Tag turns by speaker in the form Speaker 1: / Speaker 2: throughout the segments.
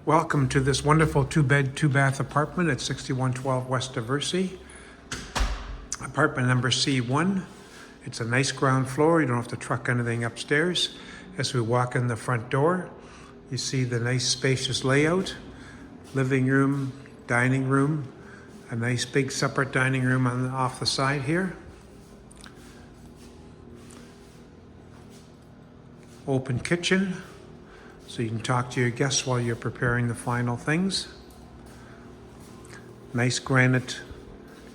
Speaker 1: Welcome to this wonderful two-bed, two-bath apartment at 6112 West Diversey. Apartment number C1. It's a nice ground floor. You don't have to truck anything upstairs. As we walk in the front door, you see the nice spacious layout. Living room, dining room, a nice big separate dining room off the side here. Open kitchen, so you can talk to your guests while you're preparing the final things. Nice granite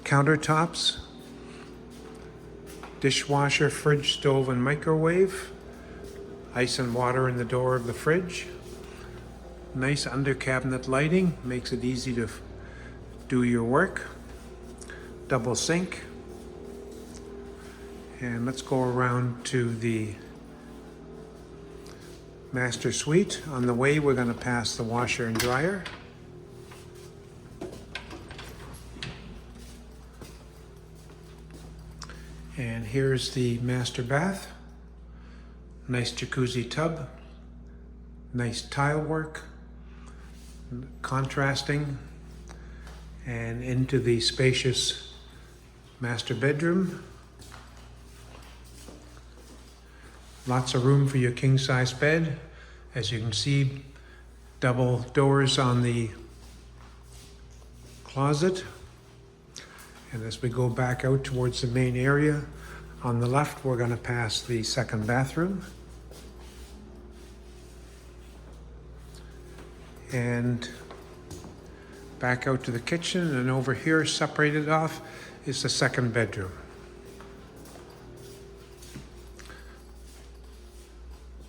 Speaker 1: countertops. Dishwasher, fridge, stove, and microwave. Ice and water in the door of the fridge. Nice under cabinet lighting, makes it easy to do your work. Double sink. And let's go around to the master suite. On the way, we're going to pass the washer and dryer. And here's the master bath. Nice jacuzzi tub. Nice tile work. Contrasting. And into the spacious master bedroom. Lots of room for your king-size bed. As you can see, double doors on the closet. And as we go back out towards the main area, on the left, we're going to pass the second bathroom. And back out to the kitchen, and over here, separated off, is the second bedroom.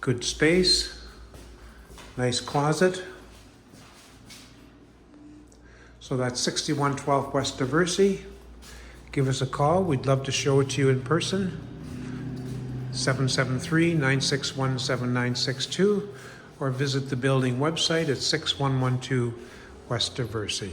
Speaker 1: Good space, nice closet. So that's 6112 West Diversey. Give us a call. We'd love to show it to you in person. 773-961-7962, or visit the building website at 6112 West Diversey.